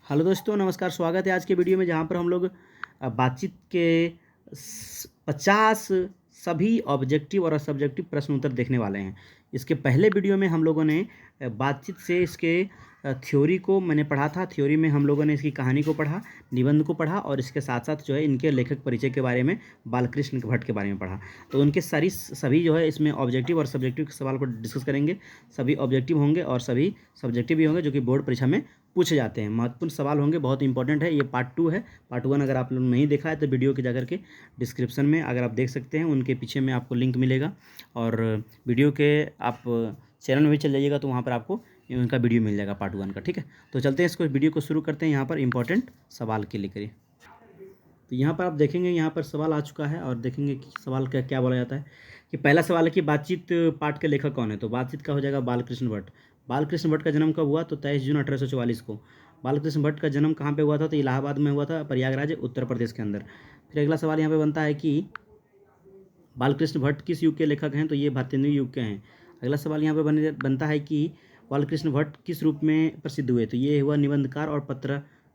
Hello दोस्तों, नमस्कार। स्वागत है आज के वीडियो में, जहां पर हम लोग बातचीत के 50 सभी ऑब्जेक्टिव और सब्जेक्टिव प्रश्न उत्तर देखने वाले हैं। इसके पहले वीडियो में हम लोगों ने बातचीत से इसके थ्योरी को मैंने पढ़ा था। थ्योरी में हम लोगों ने इसकी कहानी को पढ़ा, निबंध को पढ़ा और इसके साथ साथ जो है इनके लेखक परिचय के बारे में, बालकृष्ण भट्ट के बारे में पढ़ा। तो उनके सभी जो है इसमें ऑब्जेक्टिव और सब्जेक्टिव के सवाल को डिस्कस करेंगे। सभी ऑब्जेक्टिव होंगे और सभी सब्जेक्टिव भी होंगे, जो कि बोर्ड परीक्षा में पूछे जाते हैं। महत्वपूर्ण सवाल होंगे, बहुत इंपॉर्टेंट है। ये पार्ट 2 है। पार्ट 1 अगर आप लोग नहीं देखा है तो वीडियो के जाकर के डिस्क्रिप्शन में अगर आप देख सकते हैं, उनके पीछे में आपको लिंक मिलेगा। और वीडियो के आप चैनल में भी चल जाइएगा तो वहाँ पर आपको उनका वीडियो मिल जाएगा पार्ट 1 का। ठीक है, तो चलते हैं, इसको वीडियो को शुरू करते हैं। यहाँ पर इंपॉर्टेंट सवाल के लिए करिए। तो यहाँ पर आप देखेंगे, यहाँ पर सवाल आ चुका है और देखेंगे कि सवाल क्या क्या बोला जाता है। कि पहला सवाल है कि बातचीत पाठ के लेखक कौन है। तो बातचीत का हो जाएगा बालकृष्ण भट्ट। बालकृष्ण भट्ट का जन्म कब हुआ? तो 23 जून 1844 को। बालकृष्ण भट्ट का जन्म कहाँ पे हुआ था? तो इलाहाबाद में हुआ था, प्रयागराज, उत्तर प्रदेश के अंदर। फिर अगला सवाल यहाँ पे बनता है कि बालकृष्ण भट्ट किस युग के लेखक हैं? तो ये भारतेंदु युग के हैं। अगला सवाल यहाँ पे बनता है कि बालकृष्ण भट्ट किस रूप में प्रसिद्ध हुए? तो ये हुआ निबंधकार और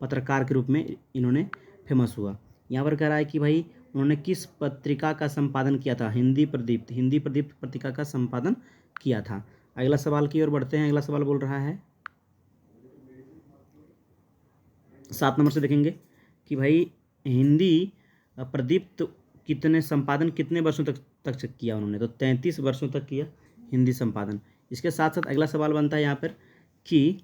पत्रकार के रूप में इन्होंने फेमस हुआ। यहाँ पर कह रहा है कि भाई उन्होंने किस पत्रिका का संपादन किया था? हिंदी प्रदीप्त। हिंदी प्रदीप्त पत्रिका का संपादन किया था। अगला सवाल की ओर बढ़ते हैं। अगला सवाल बोल रहा है 7 नंबर से देखेंगे कि भाई हिंदी प्रदीप्त कितने वर्षों तक किया उन्होंने? तो 33 वर्षों तक किया हिंदी संपादन। इसके साथ साथ अगला सवाल बनता है यहाँ पर कि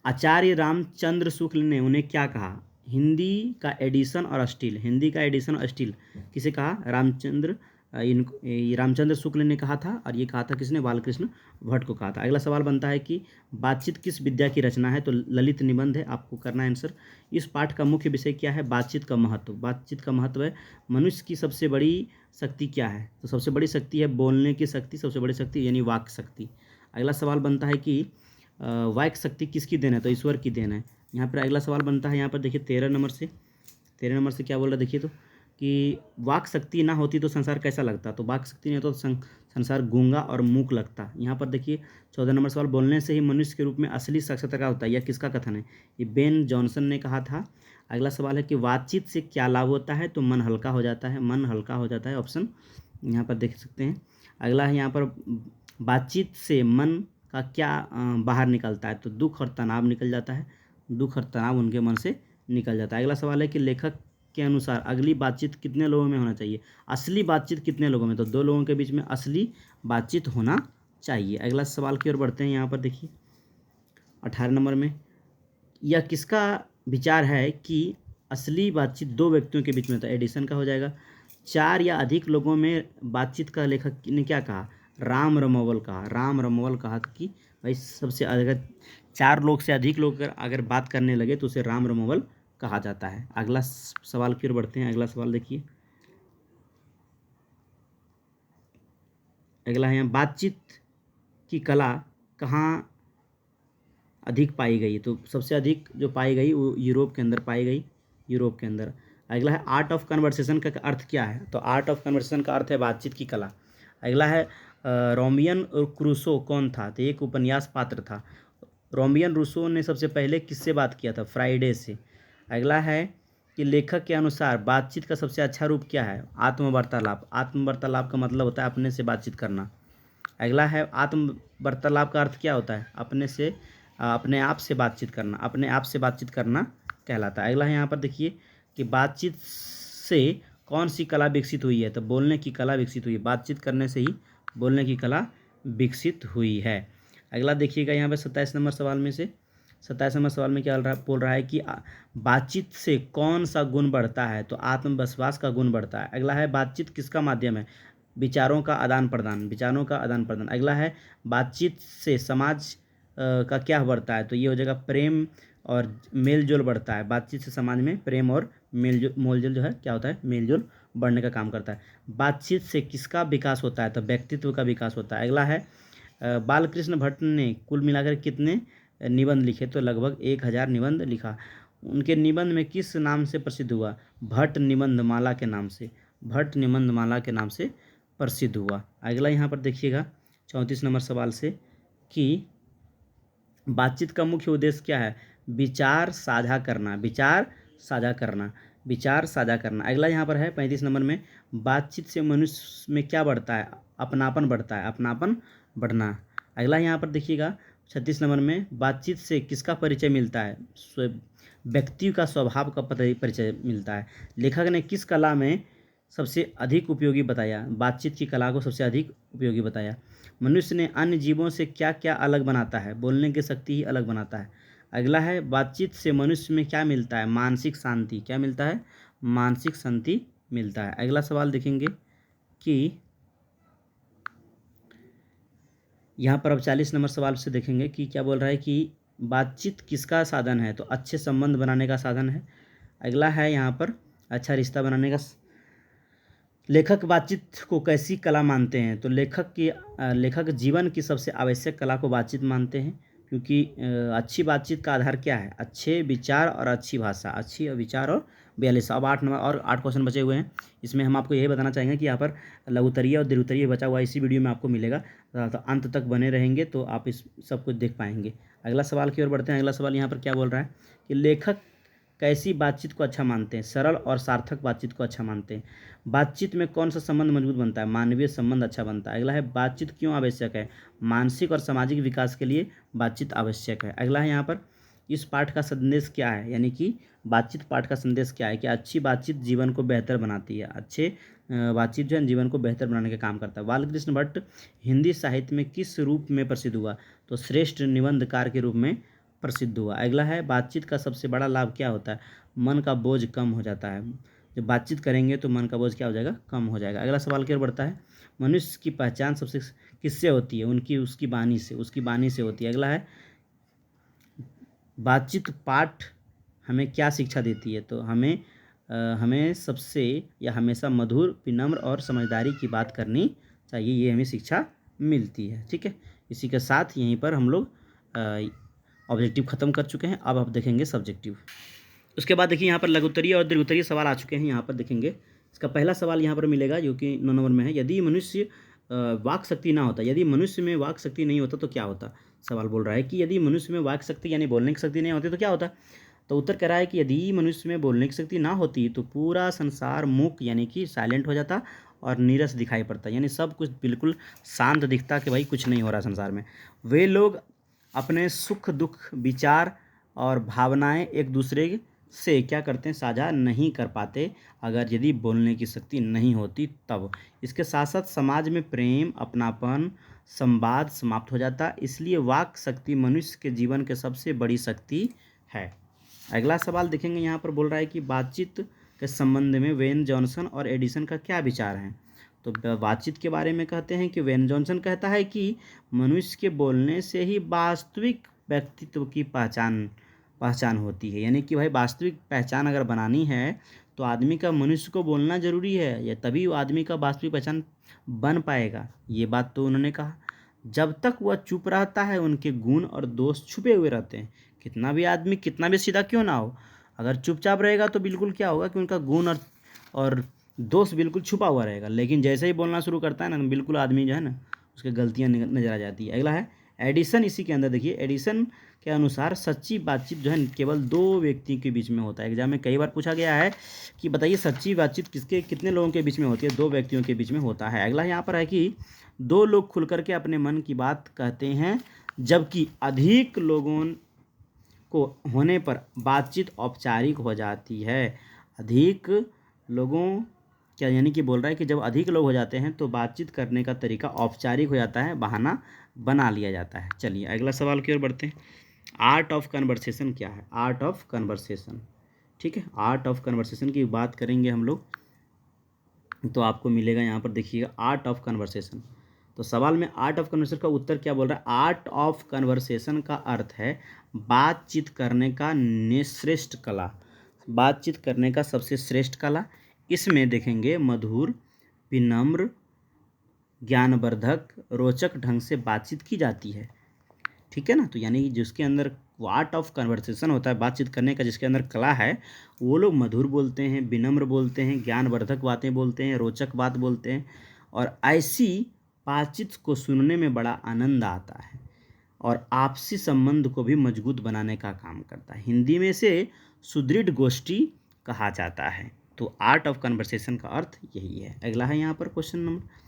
आचार्य रामचंद्र शुक्ल ने उन्हें क्या कहा? हिंदी का एडिशन और स्टील। हिंदी का एडिशन और स्टील किसे कहा? रामचंद्र शुक्ल ने कहा था। और ये कहा था किसने? बालकृष्ण भट्ट को कहा था। अगला सवाल बनता है कि बातचीत किस विद्या की रचना है? तो ललित निबंध है। आपको करना है आंसर। इस पाठ का मुख्य विषय क्या है? बातचीत का महत्व। बातचीत का महत्व है मनुष्य की सबसे बड़ी शक्ति क्या है? तो सबसे बड़ी शक्ति है बोलने की शक्ति। सबसे बड़ी शक्ति यानी वाक शक्ति। अगला सवाल बनता है कि वाक शक्ति किसकी देन है? तो ईश्वर की देन है। यहाँ पर अगला सवाल बनता है, यहाँ पर देखिए 13 नंबर से क्या बोल रहा है? देखिए तो कि वाक शक्ति ना होती तो संसार कैसा लगता? तो वाक शक्ति नहीं होता तो संसार गूंगा और मूक लगता। यहाँ पर देखिए 14 नंबर सवाल, बोलने से ही मनुष्य के रूप में असली साक्षात्कार होता है। यह किसका कथन है? ये बेन जॉनसन ने कहा था। अगला सवाल है कि बातचीत से क्या लाभ होता है? तो मन हल्का हो जाता है। मन हल्का हो जाता है, ऑप्शन यहाँ पर देख सकते हैं। अगला है यहाँ पर बातचीत से मन का क्या बाहर निकलता है? तो दुख और तनाव निकल जाता है। दुख और तनाव उनके मन से निकल जाता है। अगला सवाल है कि लेखक के अनुसार अगली बातचीत कितने लोगों में होना चाहिए? असली बातचीत कितने लोगों में? तो 2 लोगों के बीच में असली बातचीत होना चाहिए। अगला सवाल की ओर बढ़ते हैं। यहाँ पर देखिए 18 नंबर में, यह किसका विचार है कि असली बातचीत 2 व्यक्तियों के बीच में होता है? एडिसन का हो जाएगा। 4 या अधिक लोगों में बातचीत का लेखक ने क्या कहा? राम रमोवल कहा। राम रमोवल कहा कि भाई सबसे अगर 4 लोग से अधिक लोग अगर बात करने लगे तो उसे राम रमोवल कहा जाता है। अगला सवाल की ओर बढ़ते हैं। अगला सवाल देखिए, अगला है यहाँ बातचीत की कला कहाँ अधिक पाई गई? तो सबसे अधिक जो पाई गई वो यूरोप के अंदर पाई गई। यूरोप के अंदर। अगला है आर्ट ऑफ कन्वर्सेशन का अर्थ क्या है? तो आर्ट ऑफ कन्वर्सेशन का अर्थ है बातचीत की कला। अगला है रोमियन क्रूसो कौन था? तो एक उपन्यास पात्र था। रोमियन रूसो ने सबसे पहले किससे बात किया था? फ्राइडे से। अगला है कि लेखक के अनुसार बातचीत का सबसे अच्छा रूप क्या है? आत्मवार्तालाप। आत्मवार्तालाप का मतलब होता है अपने से बातचीत करना। अगला है आत्मवार्तालाप का अर्थ क्या होता है? अपने आप से बातचीत करना। अपने आप से बातचीत करना कहलाता है। अगला है यहाँ पर देखिए कि बातचीत से कौन सी कला विकसित हुई है? तो बोलने की कला विकसित हुई है। बातचीत करने से ही बोलने की कला विकसित हुई है। अगला देखिएगा यहाँ पे 27 नंबर सवाल में से 27 नंबर सवाल में क्या बोल रहा है कि बातचीत से कौन सा गुण बढ़ता है? तो आत्मविश्वास का गुण बढ़ता है। अगला है बातचीत किसका माध्यम है? विचारों का आदान प्रदान। विचारों का आदान प्रदान। अगला है बातचीत से समाज का क्या बढ़ता है? तो ये हो जाएगा प्रेम और मेलजोल बढ़ता है। बातचीत से समाज में प्रेम और मोलजोल जो है क्या होता है? मेलजोल बढ़ने का काम करता है। बातचीत से किसका विकास होता है? तो व्यक्तित्व का विकास होता है। अगला है बालकृष्ण भट्ट ने कुल मिलाकर कितने निबंध लिखे? तो लगभग 1000 निबंध लिखा। उनके निबंध में किस नाम से प्रसिद्ध हुआ? भट्ट निबंधमाला के नाम से। भट्ट निबंधमाला के नाम से प्रसिद्ध हुआ। अगला यहाँ पर देखिएगा 34 नंबर सवाल से कि बातचीत का मुख्य उद्देश्य क्या है? विचार साझा करना, विचार साझा करना, विचार साझा करना। अगला यहाँ पर है 35 नंबर में, बातचीत से मनुष्य में क्या बढ़ता है? अपनापन बढ़ता है, अपनापन बढ़ना। अगला यहाँ पर देखिएगा 36 नंबर में, बातचीत से किसका परिचय मिलता है? व्यक्ति का स्वभाव का परिचय मिलता है। लेखक ने किस कला में सबसे अधिक उपयोगी बताया? बातचीत की कला को सबसे अधिक उपयोगी बताया। मनुष्य ने अन्य जीवों से क्या क्या अलग बनाता है? बोलने की शक्ति ही अलग बनाता है। अगला है, बातचीत से मनुष्य में क्या मिलता है? मानसिक शांति। क्या मिलता है? मानसिक शांति मिलता है। अगला सवाल देखेंगे कि यहाँ पर अब 40 नंबर सवाल से देखेंगे कि क्या बोल रहा है कि बातचीत किसका साधन है? तो अच्छे संबंध बनाने का साधन है। अगला है यहाँ पर अच्छा रिश्ता बनाने का। लेखक बातचीत को कैसी कला मानते हैं? तो लेखक जीवन की सबसे आवश्यक कला को बातचीत मानते हैं, क्योंकि अच्छी बातचीत का आधार क्या है? अच्छे विचार और अच्छी भाषा, अच्छी विचार और 42। अब 8 नंबर और 8 क्वेश्चन बचे हुए हैं। इसमें हम आपको यही बताना चाहेंगे कि यहाँ पर लघुत्तरीय और दीर्घोत्तरीय बचा हुआ इसी वीडियो में आपको मिलेगा, तो अंत तक बने रहेंगे तो आप इस सब कुछ देख पाएंगे। अगला सवाल की ओर बढ़ते हैं। अगला सवाल यहाँ पर क्या बोल रहा है कि लेखक कैसी बातचीत को अच्छा मानते हैं? सरल और सार्थक बातचीत को अच्छा मानते हैं। बातचीत में कौन सा संबंध मजबूत बनता है? मानवीय संबंध अच्छा बनता है। अगला है, बातचीत क्यों आवश्यक है? मानसिक और सामाजिक विकास के लिए बातचीत आवश्यक है। अगला है यहाँ पर, इस पाठ का संदेश क्या है? यानी कि बातचीत पाठ का संदेश क्या है? कि अच्छी बातचीत जीवन को बेहतर बनाती है। बातचीत जो है जीवन को बेहतर बनाने का काम करता है। बालकृष्ण भट्ट हिंदी साहित्य में किस रूप में प्रसिद्ध हुआ? तो श्रेष्ठ निबंधकार के रूप में प्रसिद्ध हुआ। अगला है, बातचीत का सबसे बड़ा लाभ क्या होता है? मन का बोझ कम हो जाता है। जब बातचीत करेंगे तो मन का बोझ क्या हो जाएगा? कम हो जाएगा। अगला सवाल की ओर बढ़ता है, मनुष्य की पहचान सबसे किससे होती है? उसकी वाणी से, उसकी वाणी से होती है। अगला है, बातचीत पाठ हमें क्या शिक्षा देती है? तो हमें सबसे या हमेशा मधुर, विनम्र और समझदारी की बात करनी चाहिए, ये हमें शिक्षा मिलती है। ठीक है, इसी के साथ यहीं पर हम लोग ऑब्जेक्टिव खत्म कर चुके हैं। अब आप देखेंगे सब्जेक्टिव। उसके बाद देखिए यहाँ पर लघुत्तरीय और दीर्घोत्तरीय सवाल आ चुके हैं। यहाँ पर देखेंगे इसका पहला सवाल यहाँ पर मिलेगा जो कि 9 नंबर में है, यदि मनुष्य वाक शक्ति ना होता, यदि मनुष्य में वाक शक्ति नहीं होता तो क्या होता? सवाल बोल रहा है कि यदि मनुष्य में वाक शक्ति यानी बोलने की शक्ति नहीं होती तो क्या होता? तो उत्तर कह रहा है कि यदि मनुष्य में बोलने की शक्ति ना होती तो पूरा संसार मूक यानी कि साइलेंट हो जाता और नीरस दिखाई पड़ता, यानी सब कुछ बिल्कुल शांत दिखता कि भाई कुछ नहीं हो रहा संसार में। वे लोग अपने सुख दुख, विचार और भावनाएं एक दूसरे से क्या करते हैं? साझा नहीं कर पाते, अगर यदि बोलने की शक्ति नहीं होती तब। इसके साथ साथ समाज में प्रेम, अपनापन, संवाद समाप्त हो जाता। इसलिए वाक शक्ति मनुष्य के जीवन के सबसे बड़ी शक्ति है। अगला सवाल देखेंगे, यहाँ पर बोल रहा है कि बातचीत के संबंध में वेन जॉनसन और एडिसन का क्या विचार है? तो बातचीत के बारे में कहते हैं कि वेन जॉनसन कहता है कि मनुष्य के बोलने से ही वास्तविक व्यक्तित्व की पहचान होती है, यानी कि भाई वास्तविक पहचान अगर बनानी है तो आदमी का, मनुष्य को बोलना ज़रूरी है, या तभी वो आदमी का वास्तविक पहचान बन पाएगा। ये बात तो उन्होंने कहा। जब तक वह चुप रहता है उनके गुण और दोष छुपे हुए रहते हैं। कितना भी आदमी कितना भी सीधा क्यों ना हो, अगर चुपचाप रहेगा तो बिल्कुल क्या होगा कि उनका गुण और दोष बिल्कुल छुपा हुआ रहेगा। लेकिन जैसे ही बोलना शुरू करता है ना, बिल्कुल आदमी जो है ना उसकी गलतियाँ नज़र आ जाती है। अगला है एडिसन। इसी के अंदर देखिए, एडिसन के अनुसार सच्ची बातचीत जो है केवल दो व्यक्ति के बीच में होता है। एग्जाम में कई बार पूछा गया है कि बताइए सच्ची बातचीत कितने लोगों के बीच में होती है? दो व्यक्तियों के बीच में होता है। अगला यहाँ पर है कि दो लोग खुल करके अपने मन की बात कहते हैं, जबकि अधिक लोगों को होने पर बातचीत औपचारिक हो जाती है। अधिक लोगों क्या यानी कि बोल रहा है कि जब अधिक लोग हो जाते हैं तो बातचीत करने का तरीका औपचारिक हो जाता है, बहाना बना लिया जाता है। चलिए अगला सवाल की ओर बढ़ते हैं। आर्ट ऑफ कन्वर्सेशन क्या है? आर्ट ऑफ कन्वर्सेशन, ठीक है, आर्ट ऑफ कन्वर्सेशन की बात करेंगे हम लोग तो आपको मिलेगा यहाँ पर देखिएगा आर्ट ऑफ कन्वर्सेशन। तो सवाल में आर्ट ऑफ कन्वर्सेशन का उत्तर क्या बोल रहा है? आर्ट ऑफ कन्वर्सेशन का अर्थ है बातचीत करने का श्रेष्ठ कला, बातचीत करने का सबसे श्रेष्ठ कला। इसमें देखेंगे मधुर, विनम्र, ज्ञानवर्धक, रोचक ढंग से बातचीत की जाती है। ठीक है ना, तो यानी जिसके अंदर आर्ट ऑफ कन्वर्सेशन होता है, बातचीत करने का जिसके अंदर कला है, वो लोग मधुर बोलते हैं, विनम्र बोलते हैं, ज्ञानवर्धक बातें बोलते हैं, रोचक बात बोलते हैं, और ऐसी बातचीत को सुनने में बड़ा आनंद आता है। और आपसी संबंध को भी मजबूत बनाने का काम करता है। हिंदी में इसे सुदृढ़ गोष्ठी कहा जाता है। तो आर्ट ऑफ कन्वर्सेशन का अर्थ यही है। अगला है यहाँ पर क्वेश्चन नंबर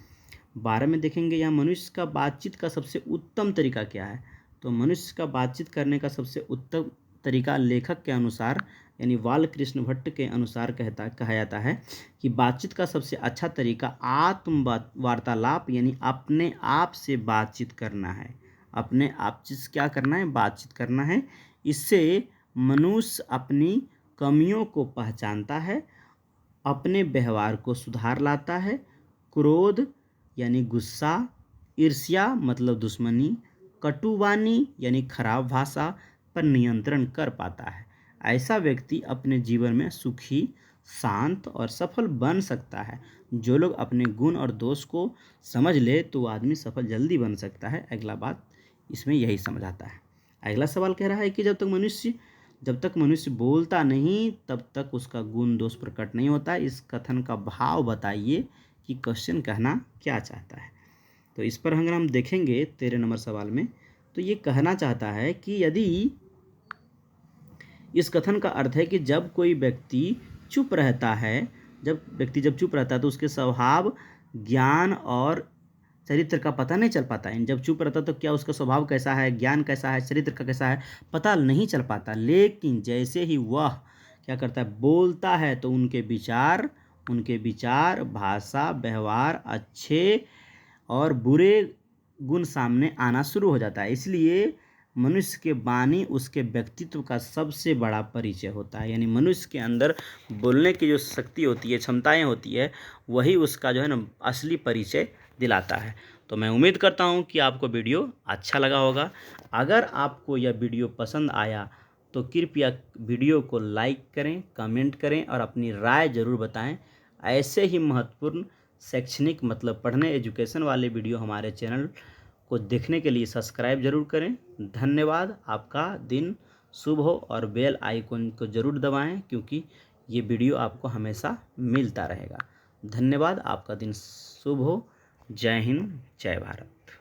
12 में देखेंगे, यहाँ मनुष्य का बातचीत का सबसे उत्तम तरीका क्या है। तो मनुष्य का बातचीत करने का सबसे उत्तम तरीका लेखक के अनुसार यानी बालकृष्ण भट्ट के अनुसार कहा जाता है कि बातचीत का सबसे अच्छा तरीका आत्म वार्तालाप यानी अपने आप से बातचीत करना है। अपने आप से क्या करना है, बातचीत करना है। इससे मनुष्य अपनी कमियों को पहचानता है, अपने व्यवहार को सुधार लाता है, क्रोध यानी गुस्सा, ईर्ष्या मतलब दुश्मनी, कटुवाणी यानी खराब भाषा पर नियंत्रण कर पाता है। ऐसा व्यक्ति अपने जीवन में सुखी, शांत और सफल बन सकता है। जो लोग अपने गुण और दोष को समझ ले तो आदमी सफल जल्दी बन सकता है। अगला बात इसमें यही समझ आता है। अगला सवाल कह रहा है कि जब तक मनुष्य बोलता नहीं तब तक उसका गुण दोष प्रकट नहीं होता। इस कथन का भाव बताइए कि क्वेश्चन कहना क्या चाहता है। तो इस पर अगर हम देखेंगे 13 नंबर सवाल में, तो ये कहना चाहता है कि यदि इस कथन का अर्थ है कि जब कोई व्यक्ति चुप रहता है, जब चुप रहता है तो उसके स्वभाव, ज्ञान और चरित्र का पता नहीं चल पाता है। जब चुप रहता तो क्या उसका स्वभाव कैसा है, ज्ञान कैसा है, चरित्र का कैसा है, पता नहीं चल पाता। लेकिन जैसे ही वह क्या करता है, बोलता है, तो उनके विचार, भाषा, व्यवहार, अच्छे और बुरे गुण सामने आना शुरू हो जाता है। इसलिए मनुष्य के वाणी उसके व्यक्तित्व का सबसे बड़ा परिचय होता है। यानी मनुष्य के अंदर बोलने की जो शक्ति होती है, क्षमताएं होती है, वही उसका जो है ना असली परिचय दिलाता है। तो मैं उम्मीद करता हूँ कि आपको वीडियो अच्छा लगा होगा। अगर आपको यह वीडियो पसंद आया तो कृपया वीडियो को लाइक करें, कमेंट करें और अपनी राय ज़रूर बताएं। ऐसे ही महत्वपूर्ण शैक्षणिक मतलब पढ़ने एजुकेशन वाले वीडियो हमारे चैनल को देखने के लिए सब्सक्राइब जरूर करें। धन्यवाद। आपका दिन शुभ हो और बेल आइकन को ज़रूर दबाएं क्योंकि ये वीडियो आपको हमेशा मिलता रहेगा। धन्यवाद। आपका दिन शुभ हो। जय हिंद, जय भारत।